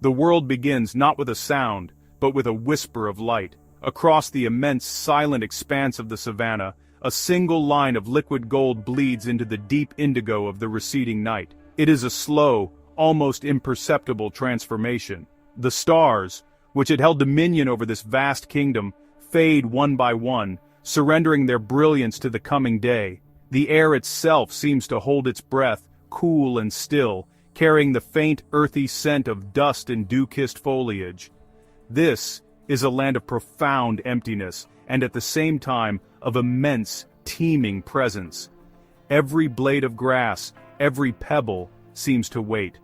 The world begins not with a sound, but with a whisper of light. Across the immense, silent expanse of the savanna, a single line of liquid gold bleeds into the deep indigo of the receding night. It is a slow, almost imperceptible transformation. The stars, which had held dominion over this vast kingdom, fade one by one, surrendering their brilliance to the coming day. The air itself seems to hold its breath, cool and still, carrying the faint, earthy scent of dust and dew-kissed foliage. This is a land of profound emptiness, and at the same time, of immense, teeming presence. Every blade of grass, every pebble, seems to wait.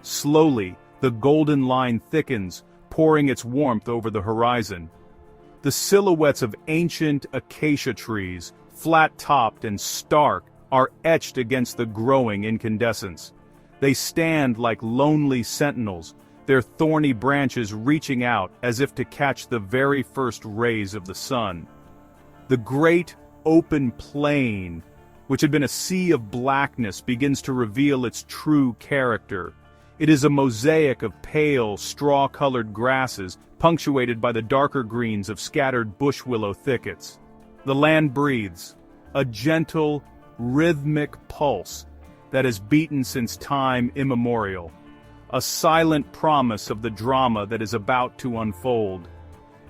Slowly, the golden line thickens, pouring its warmth over the horizon. The silhouettes of ancient acacia trees, flat-topped and stark, are etched against the growing incandescence. They stand like lonely sentinels, their thorny branches reaching out as if to catch the very first rays of the sun. The great, open plain, which had been a sea of blackness, begins to reveal its true character. It is a mosaic of pale, straw-colored grasses, punctuated by the darker greens of scattered bush willow thickets. The land breathes, a gentle, rhythmic pulse that has beaten since time immemorial, a silent promise of the drama that is about to unfold.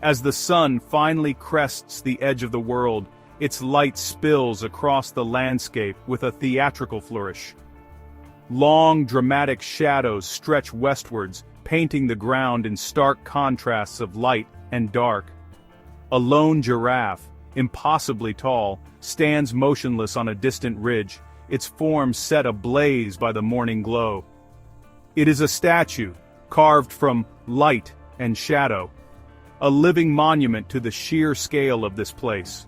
As the sun finally crests the edge of the world, its light spills across the landscape with a theatrical flourish. Long, dramatic shadows stretch westwards, painting the ground in stark contrasts of light and dark. A lone giraffe, impossibly tall, stands motionless on a distant ridge, its form set ablaze by the morning glow. It is a statue, carved from light and shadow, a living monument to the sheer scale of this place.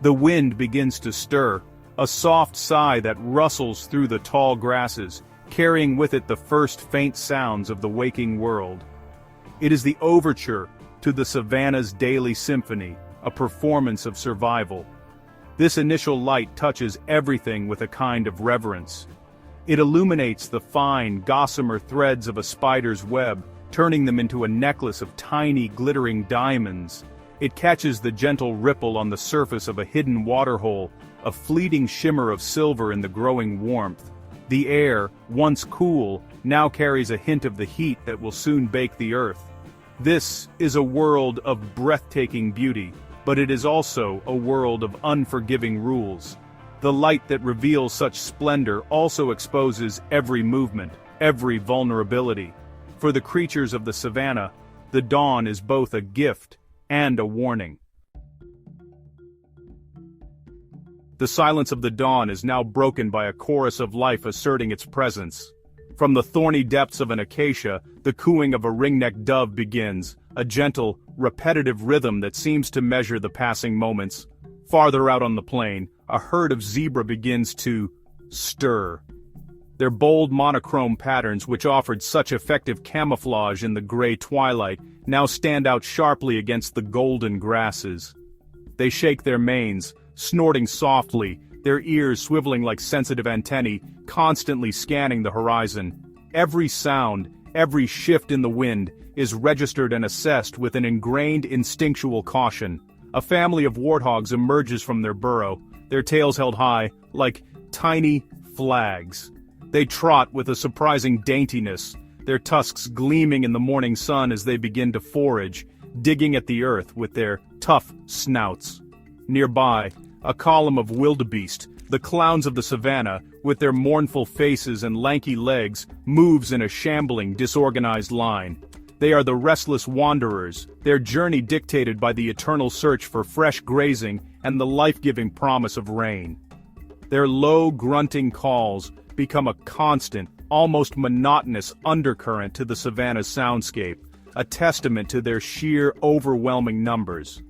The wind begins to stir, a soft sigh that rustles through the tall grasses, carrying with it the first faint sounds of the waking world. It is the overture to the savanna's daily symphony, a performance of survival. This initial light touches everything with a kind of reverence. It illuminates the fine, gossamer threads of a spider's web, turning them into a necklace of tiny, glittering diamonds. It catches the gentle ripple on the surface of a hidden waterhole, a fleeting shimmer of silver in the growing warmth. The air, once cool, now carries a hint of the heat that will soon bake the earth. This is a world of breathtaking beauty, but it is also a world of unforgiving rules. The light that reveals such splendor also exposes every movement, every vulnerability. For the creatures of the savanna, the dawn is both a gift and a warning. The silence of the dawn is now broken by a chorus of life asserting its presence. From the thorny depths of an acacia, the cooing of a ring-necked dove begins, a gentle, repetitive rhythm that seems to measure the passing moments. Farther out on the plain, a herd of zebra begins to stir. Their bold monochrome patterns, which offered such effective camouflage in the gray twilight, now stand out sharply against the golden grasses. They shake their manes, snorting softly, their ears swiveling like sensitive antennae, constantly scanning the horizon. Every sound, every shift in the wind, is registered and assessed with an ingrained instinctual caution. A family of warthogs emerges from their burrow, their tails held high, like tiny flags. They trot with a surprising daintiness, their tusks gleaming in the morning sun as they begin to forage, digging at the earth with their tough snouts. Nearby, a column of wildebeest, the clowns of the savanna, with their mournful faces and lanky legs, moves in a shambling, disorganized line. They are the restless wanderers, their journey dictated by the eternal search for fresh grazing and the life-giving promise of rain. Their low, grunting calls become a constant, almost monotonous undercurrent to the savanna's soundscape, a testament to their sheer, overwhelming numbers.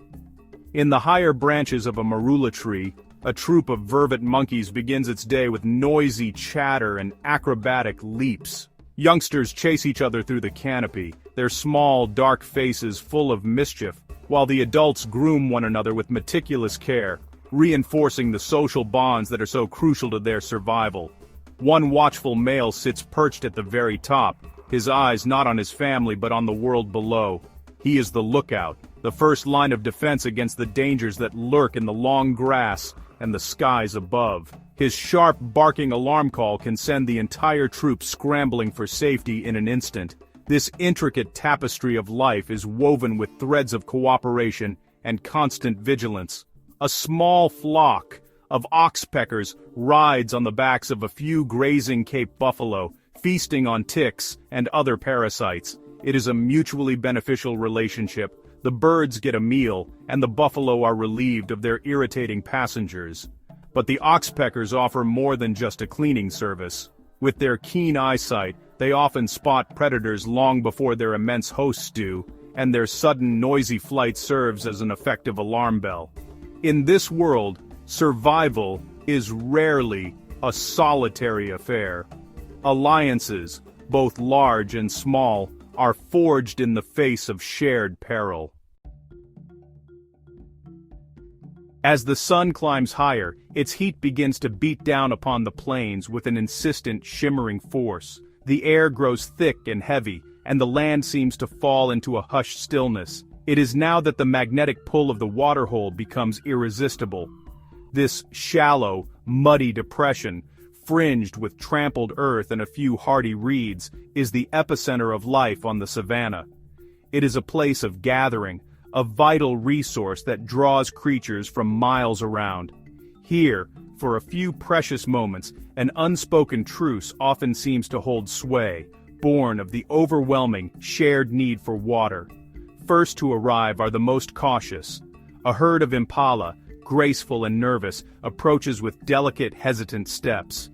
In the higher branches of a marula tree, a troop of vervet monkeys begins its day with noisy chatter and acrobatic leaps. Youngsters chase each other through the canopy, their small, dark faces full of mischief, while the adults groom one another with meticulous care, reinforcing the social bonds that are so crucial to their survival. One watchful male sits perched at the very top, his eyes not on his family but on the world below. He is the lookout, the first line of defense against the dangers that lurk in the long grass and the skies above. His sharp, barking alarm call can send the entire troop scrambling for safety in an instant. This intricate tapestry of life is woven with threads of cooperation and constant vigilance. A small flock of oxpeckers rides on the backs of a few grazing Cape buffalo, feasting on ticks and other parasites. It is a mutually beneficial relationship. The birds get a meal, and the buffalo are relieved of their irritating passengers. But the oxpeckers offer more than just a cleaning service. With their keen eyesight, they often spot predators long before their immense hosts do, and their sudden noisy flight serves as an effective alarm bell. In this world, survival is rarely a solitary affair. Alliances, both large and small, are forged in the face of shared peril. As the sun climbs higher, its heat begins to beat down upon the plains with an insistent, shimmering force. The air grows thick and heavy, and the land seems to fall into a hushed stillness. It is now that the magnetic pull of the waterhole becomes irresistible. This shallow, muddy depression, fringed with trampled earth and a few hardy reeds, is the epicenter of life on the savanna. It is a place of gathering, a vital resource that draws creatures from miles around. Here, for a few precious moments, an unspoken truce often seems to hold sway, born of the overwhelming, shared need for water. First to arrive are the most cautious. A herd of impala, graceful and nervous, approaches with delicate, hesitant steps.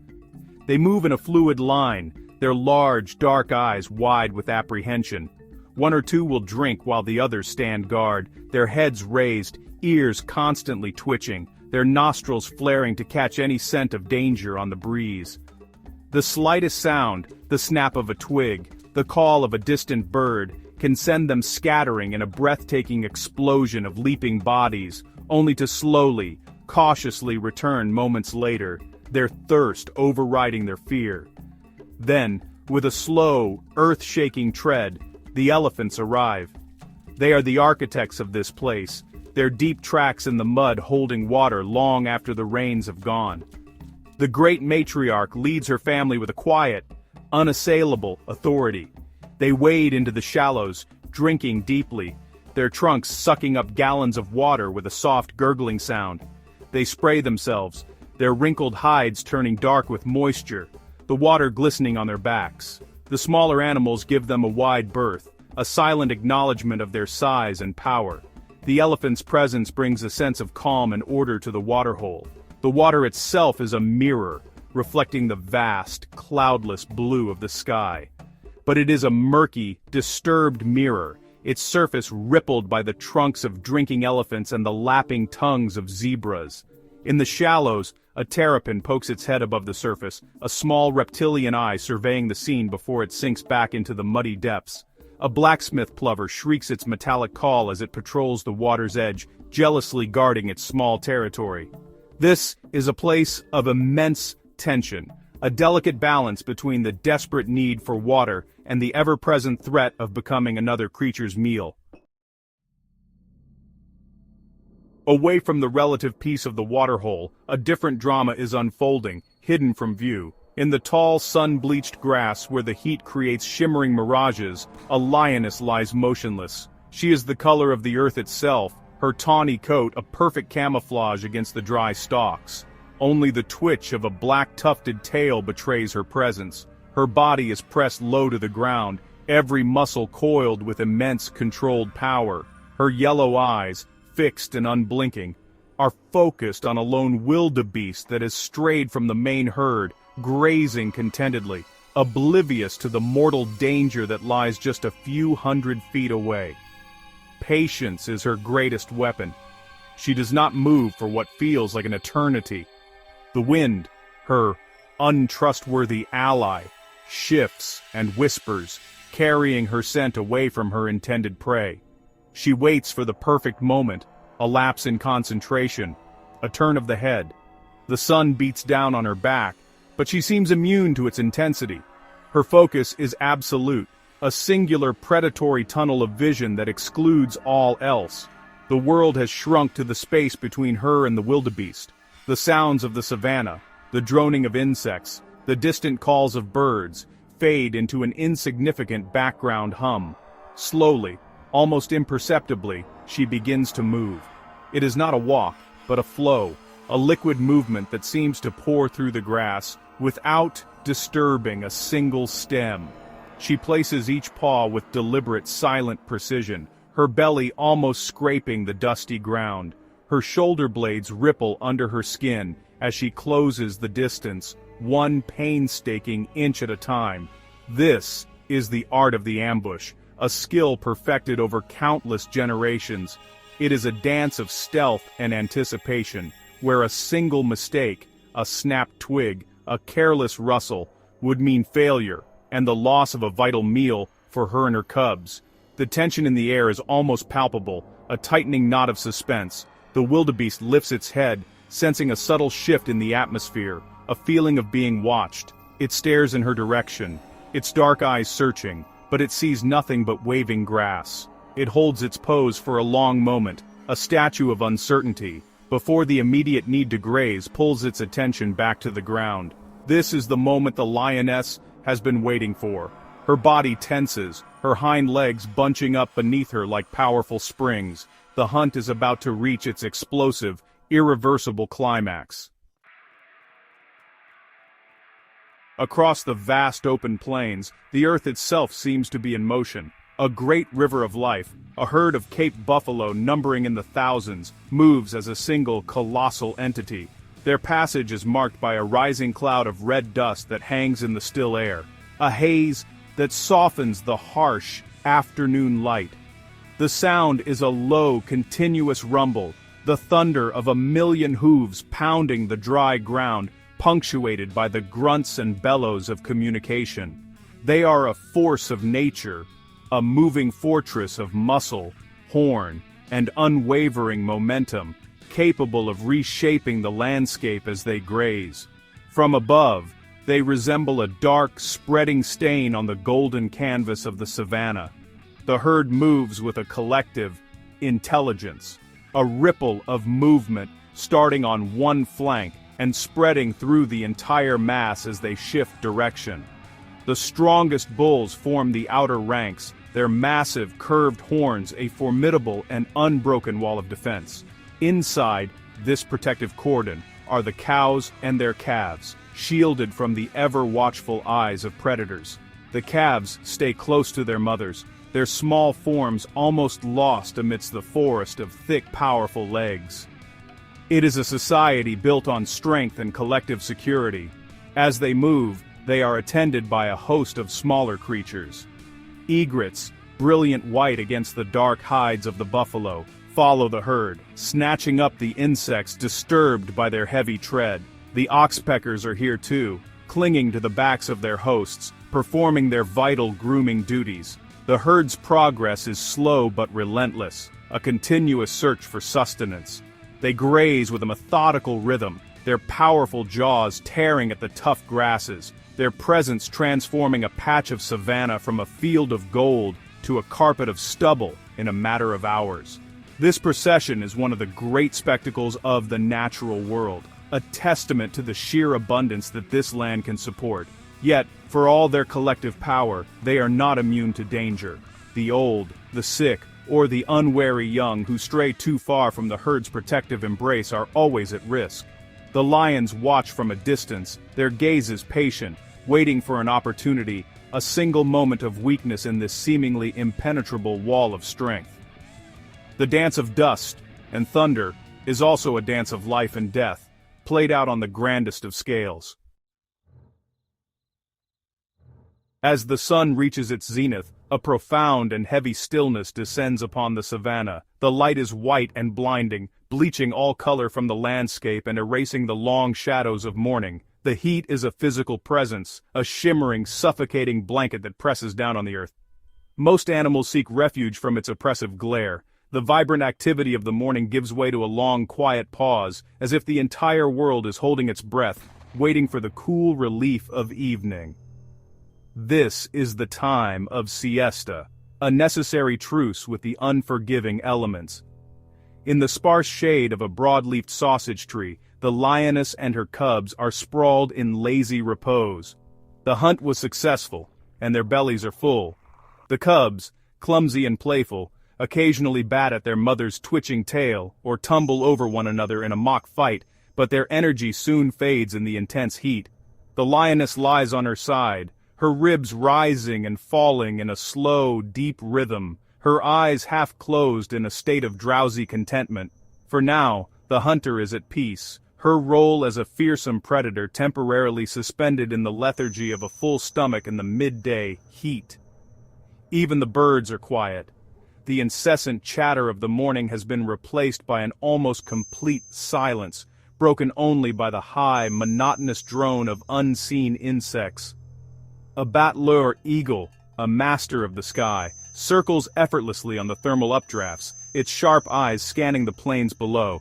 They move in a fluid line, their large, dark eyes wide with apprehension. One or two will drink while the others stand guard, their heads raised, ears constantly twitching, their nostrils flaring to catch any scent of danger on the breeze. The slightest sound, the snap of a twig, the call of a distant bird, can send them scattering in a breathtaking explosion of leaping bodies, only to slowly, cautiously return moments later, their thirst overriding their fear. Then, with a slow, earth-shaking tread, the elephants arrive. They are the architects of this place, their deep tracks in the mud holding water long after the rains have gone. The great matriarch leads her family with a quiet, unassailable authority. They wade into the shallows, drinking deeply, their trunks sucking up gallons of water with a soft gurgling sound. They spray themselves, their wrinkled hides turning dark with moisture, the water glistening on their backs. The smaller animals give them a wide berth, a silent acknowledgement of their size and power. The elephant's presence brings a sense of calm and order to the waterhole. The water itself is a mirror, reflecting the vast, cloudless blue of the sky. But it is a murky, disturbed mirror, its surface rippled by the trunks of drinking elephants and the lapping tongues of zebras. In the shallows, a terrapin pokes its head above the surface, a small reptilian eye surveying the scene before it sinks back into the muddy depths. A blacksmith plover shrieks its metallic call as it patrols the water's edge, jealously guarding its small territory. This is a place of immense tension, a delicate balance between the desperate need for water and the ever-present threat of becoming another creature's meal. Away from the relative peace of the waterhole, a different drama is unfolding, hidden from view. In the tall, sun-bleached grass where the heat creates shimmering mirages, a lioness lies motionless. She is the color of the earth itself, her tawny coat a perfect camouflage against the dry stalks. Only the twitch of a black tufted tail betrays her presence. Her body is pressed low to the ground, every muscle coiled with immense controlled power. Her yellow eyes, fixed and unblinking, are focused on a lone wildebeest that has strayed from the main herd, grazing contentedly, oblivious to the mortal danger that lies just a few 100 feet away. Patience is her greatest weapon. She does not move for what feels like an eternity. The wind, her untrustworthy ally, shifts and whispers, carrying her scent away from her intended prey. She waits for the perfect moment, a lapse in concentration, a turn of the head. The sun beats down on her back, but she seems immune to its intensity. Her focus is absolute, a singular predatory tunnel of vision that excludes all else. The world has shrunk to the space between her and the wildebeest. The sounds of the savanna, the droning of insects, the distant calls of birds, fade into an insignificant background hum. Slowly, almost imperceptibly, she begins to move. It is not a walk, but a flow, a liquid movement that seems to pour through the grass, without disturbing a single stem. She places each paw with deliberate, silent precision, her belly almost scraping the dusty ground. Her shoulder blades ripple under her skin as she closes the distance, one painstaking inch at a time. This is the art of the ambush, a skill perfected over countless generations. It is a dance of stealth and anticipation, where a single mistake, a snapped twig, a careless rustle, would mean failure and the loss of a vital meal for her and her cubs. The tension in the air is almost palpable, a tightening knot of suspense. The wildebeest lifts its head, sensing a subtle shift in the atmosphere, a feeling of being watched. It stares in her direction, its dark eyes searching, but it sees nothing but waving grass. It holds its pose for a long moment, a statue of uncertainty, before the immediate need to graze pulls its attention back to the ground. This is the moment the lioness has been waiting for. Her body tenses, her hind legs bunching up beneath her like powerful springs. The hunt is about to reach its explosive, irreversible climax. Across the vast open plains, the earth itself seems to be in motion. A great river of life, a herd of Cape buffalo numbering in the thousands, moves as a single colossal entity. Their passage is marked by a rising cloud of red dust that hangs in the still air, a haze that softens the harsh afternoon light. The sound is a low, continuous rumble, the thunder of a million hooves pounding the dry ground, punctuated by the grunts and bellows of communication. They are a force of nature, a moving fortress of muscle, horn, and unwavering momentum, capable of reshaping the landscape as they graze. From above, they resemble a dark, spreading stain on the golden canvas of the savanna. The herd moves with a collective intelligence, a ripple of movement starting on one flank and spreading through the entire mass as they shift direction. The strongest bulls form the outer ranks, their massive, curved horns a formidable and unbroken wall of defense. Inside this protective cordon are the cows and their calves, shielded from the ever-watchful eyes of predators. The calves stay close to their mothers, their small forms almost lost amidst the forest of thick, powerful legs. It is a society built on strength and collective security. As they move, they are attended by a host of smaller creatures. Egrets, brilliant white against the dark hides of the buffalo, follow the herd, snatching up the insects disturbed by their heavy tread. The oxpeckers are here too, clinging to the backs of their hosts, performing their vital grooming duties. The herd's progress is slow but relentless, a continuous search for sustenance. They graze with a methodical rhythm, their powerful jaws tearing at the tough grasses, their presence transforming a patch of savanna from a field of gold to a carpet of stubble in a matter of hours. This procession is one of the great spectacles of the natural world, a testament to the sheer abundance that this land can support. Yet, for all their collective power, they are not immune to danger. The old, the sick, or the unwary young who stray too far from the herd's protective embrace are always at risk. The lions watch from a distance, their gazes patient, waiting for an opportunity, a single moment of weakness in this seemingly impenetrable wall of strength. The dance of dust and thunder is also a dance of life and death, played out on the grandest of scales. As the sun reaches its zenith, a profound and heavy stillness descends upon the savanna. The light is white and blinding, bleaching all color from the landscape and erasing the long shadows of morning. The heat is a physical presence, a shimmering, suffocating blanket that presses down on the earth. Most animals seek refuge from its oppressive glare. The vibrant activity of the morning gives way to a long, quiet pause, as if the entire world is holding its breath, waiting for the cool relief of evening. This is the time of siesta, a necessary truce with the unforgiving elements. In the sparse shade of a broad-leafed sausage tree, the lioness and her cubs are sprawled in lazy repose. The hunt was successful, and their bellies are full. The cubs, clumsy and playful, occasionally bat at their mother's twitching tail or tumble over one another in a mock fight, but their energy soon fades in the intense heat. The lioness lies on her side, her ribs rising and falling in a slow, deep rhythm, her eyes half closed in a state of drowsy contentment. For now, the hunter is at peace, her role as a fearsome predator temporarily suspended in the lethargy of a full stomach in the midday heat. Even the birds are quiet. The incessant chatter of the morning has been replaced by an almost complete silence, broken only by the high, monotonous drone of unseen insects. A bat-lure eagle, a master of the sky, circles effortlessly on the thermal updrafts, its sharp eyes scanning the plains below.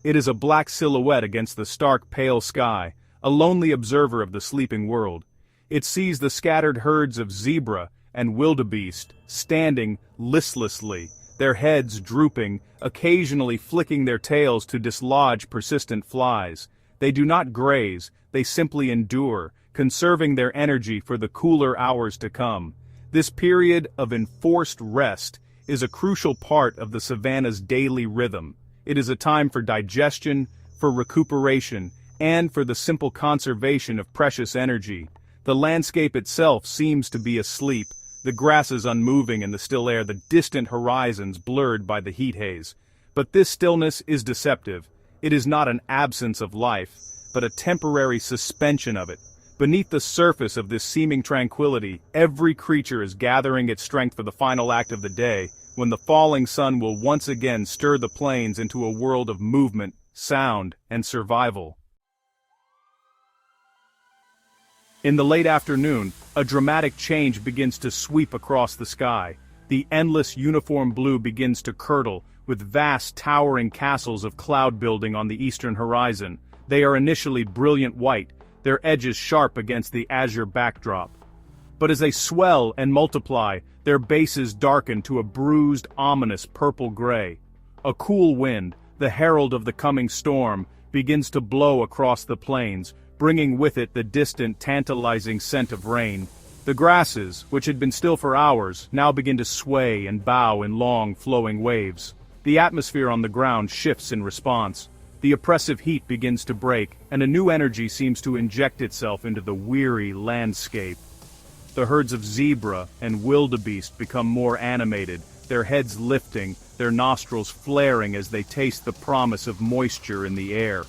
It is a black silhouette against the stark pale sky, a lonely observer of the sleeping world. It sees the scattered herds of zebra and wildebeest standing listlessly, their heads drooping, occasionally flicking their tails to dislodge persistent flies. They do not graze, they simply endure, conserving their energy for the cooler hours to come. This period of enforced rest is a crucial part of the savanna's daily rhythm. It is a time for digestion, for recuperation, and for the simple conservation of precious energy. The landscape itself seems to be asleep, the grasses unmoving in the still air, the distant horizons blurred by the heat haze. But this stillness is deceptive. It is not an absence of life, but a temporary suspension of it. Beneath the surface of this seeming tranquility, every creature is gathering its strength for the final act of the day, when the falling sun will once again stir the plains into a world of movement, sound, and survival. In the late afternoon, a dramatic change begins to sweep across the sky. The endless uniform blue begins to curdle, with vast towering castles of cloud building on the eastern horizon. They are initially brilliant white, their edges sharp against the azure backdrop. But as they swell and multiply, their bases darken to a bruised, ominous purple-gray. A cool wind, the herald of the coming storm, begins to blow across the plains, bringing with it the distant, tantalizing scent of rain. The grasses, which had been still for hours, now begin to sway and bow in long, flowing waves. The atmosphere on the ground shifts in response. The oppressive heat begins to break, and a new energy seems to inject itself into the weary landscape. The herds of zebra and wildebeest become more animated, their heads lifting, their nostrils flaring as they taste the promise of moisture in the air.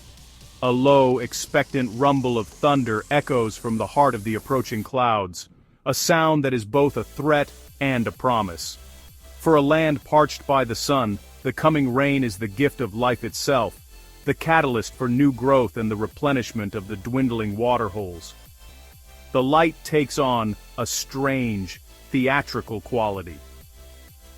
A low, expectant rumble of thunder echoes from the heart of the approaching clouds, a sound that is both a threat and a promise. For a land parched by the sun, the coming rain is the gift of life itself, the catalyst for new growth and the replenishment of the dwindling waterholes. The light takes on a strange, theatrical quality.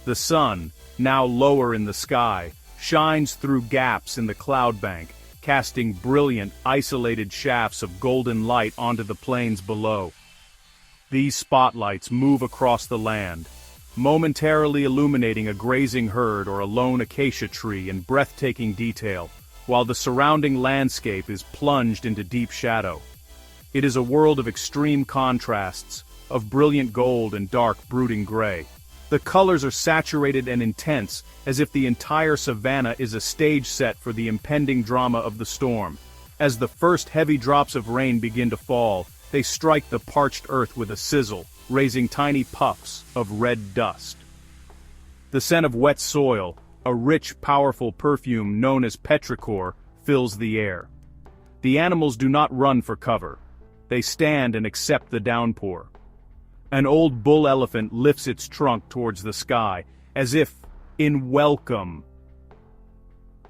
The sun, now lower in the sky, shines through gaps in the cloud bank, casting brilliant, isolated shafts of golden light onto the plains below. These spotlights move across the land, momentarily illuminating a grazing herd or a lone acacia tree in breathtaking detail, while the surrounding landscape is plunged into deep shadow. It is a world of extreme contrasts, of brilliant gold and dark, brooding gray. The colors are saturated and intense, as if the entire savanna is a stage set for the impending drama of the storm. As the first heavy drops of rain begin to fall, they strike the parched earth with a sizzle, raising tiny puffs of red dust. The scent of wet soil, a rich, powerful perfume known as petrichor, fills the air. The animals do not run for cover. They stand and accept the downpour. An old bull elephant lifts its trunk towards the sky, as if in welcome.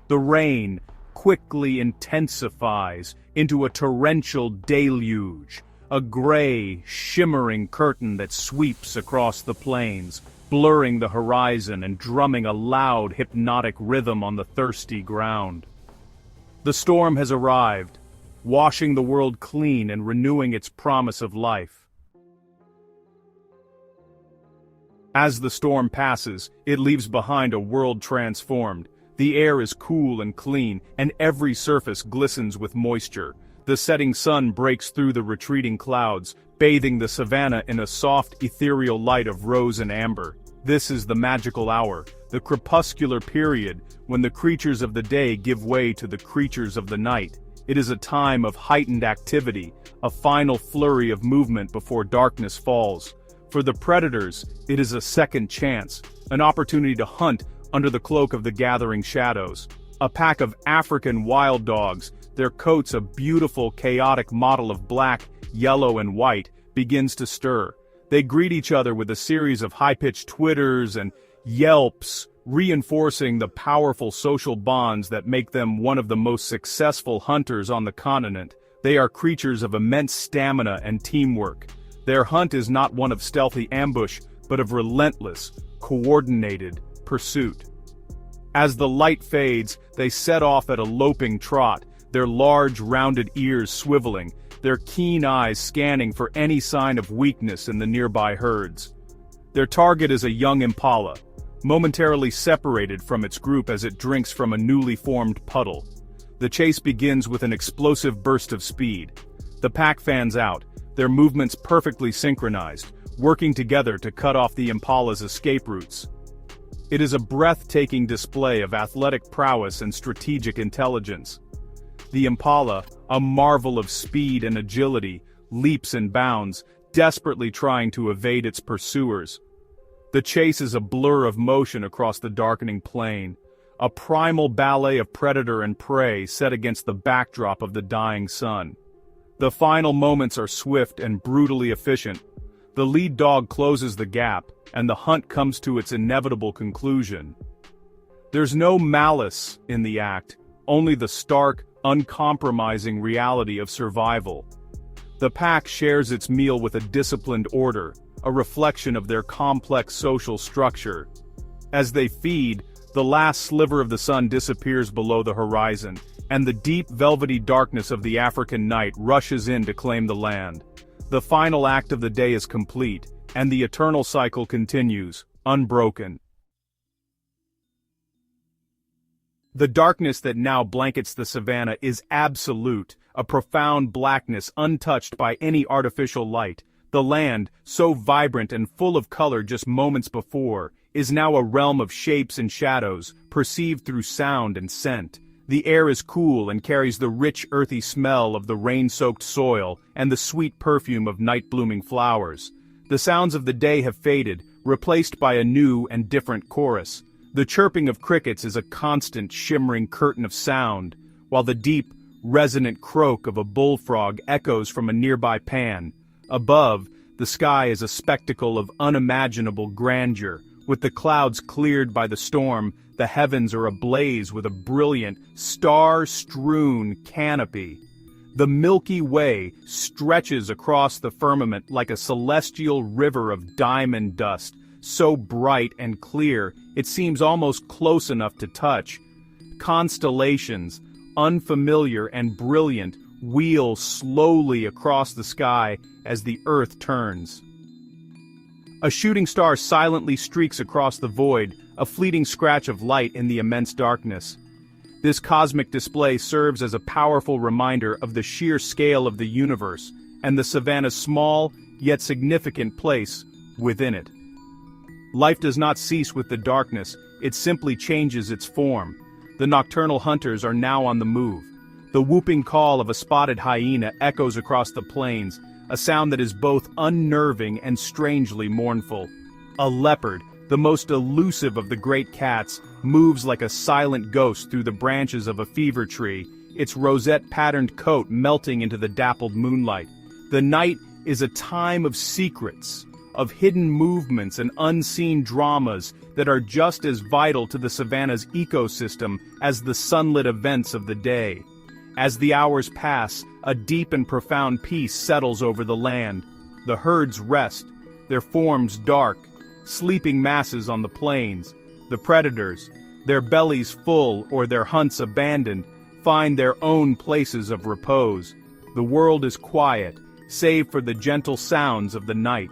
The rain quickly intensifies into a torrential deluge, a gray, shimmering curtain that sweeps across the plains, blurring the horizon and drumming a loud, hypnotic rhythm on the thirsty ground. The storm has arrived, washing the world clean and renewing its promise of life. As the storm passes, it leaves behind a world transformed. The air is cool and clean, and every surface glistens with moisture. The setting sun breaks through the retreating clouds, bathing the savanna in a soft, ethereal light of rose and amber. This is the magical hour, the crepuscular period, when the creatures of the day give way to the creatures of the night. It is a time of heightened activity, a final flurry of movement before darkness falls. For the predators, it is a second chance, an opportunity to hunt under the cloak of the gathering shadows. A pack of African wild dogs, their coats a beautiful chaotic mottle of black, yellow and white, begins to stir. They greet each other with a series of high-pitched twitters and yelps, reinforcing the powerful social bonds that make them one of the most successful hunters on the continent. They are creatures of immense stamina and teamwork. Their hunt is not one of stealthy ambush, but of relentless, coordinated pursuit. As the light fades, they set off at a loping trot, their large, rounded ears swiveling, their keen eyes scanning for any sign of weakness in the nearby herds. Their target is a young impala, momentarily separated from its group as it drinks from a newly formed puddle. The chase begins with an explosive burst of speed. The pack fans out, their movements perfectly synchronized, working together to cut off the impala's escape routes. It is a breathtaking display of athletic prowess and strategic intelligence. The impala, a marvel of speed and agility, leaps and bounds, desperately trying to evade its pursuers. The chase is a blur of motion across the darkening plain, a primal ballet of predator and prey set against the backdrop of the dying sun. The final moments are swift and brutally efficient. The lead dog closes the gap, and the hunt comes to its inevitable conclusion. There's no malice in the act, only the stark, uncompromising reality of survival. The pack shares its meal with a disciplined order, a reflection of their complex social structure. As they feed, the last sliver of the sun disappears below the horizon, and the deep velvety darkness of the African night rushes in to claim the land. The final act of the day is complete, and the eternal cycle continues, unbroken. The darkness that now blankets the savanna is absolute, a profound blackness untouched by any artificial light. The land, so vibrant and full of color just moments before, is now a realm of shapes and shadows, perceived through sound and scent. The air is cool and carries the rich earthy smell of the rain-soaked soil and the sweet perfume of night-blooming flowers. The sounds of the day have faded, replaced by a new and different chorus. The chirping of crickets is a constant shimmering curtain of sound, while the deep, resonant croak of a bullfrog echoes from a nearby pan. Above, the sky is a spectacle of unimaginable grandeur. With the clouds cleared by the storm, the heavens are ablaze with a brilliant, star-strewn canopy. The Milky Way stretches across the firmament like a celestial river of diamond dust, so bright and clear it seems almost close enough to touch. Constellations, unfamiliar and brilliant, wheel slowly across the sky as the earth turns. A shooting star silently streaks across the void, a fleeting scratch of light in the immense darkness. This cosmic display serves as a powerful reminder of the sheer scale of the universe, and the savanna's small, yet significant place within it. Life does not cease with the darkness, it simply changes its form. The nocturnal hunters are now on the move. The whooping call of a spotted hyena echoes across the plains, a sound that is both unnerving and strangely mournful. A leopard, the most elusive of the great cats, moves like a silent ghost through the branches of a fever tree, its rosette-patterned coat melting into the dappled moonlight. The night is a time of secrets, of hidden movements and unseen dramas that are just as vital to the savanna's ecosystem as the sunlit events of the day. As the hours pass, a deep and profound peace settles over the land. The herds rest, their forms dark, sleeping masses on the plains. The predators, their bellies full or their hunts abandoned, find their own places of repose. The world is quiet, save for the gentle sounds of the night.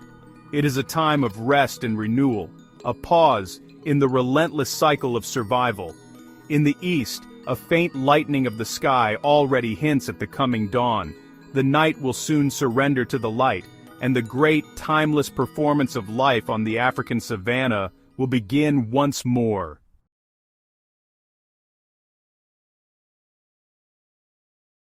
It is a time of rest and renewal, a pause in the relentless cycle of survival. In the east, a faint lightening of the sky already hints at the coming dawn. The night will soon surrender to the light, and the great, timeless performance of life on the African savanna will begin once more.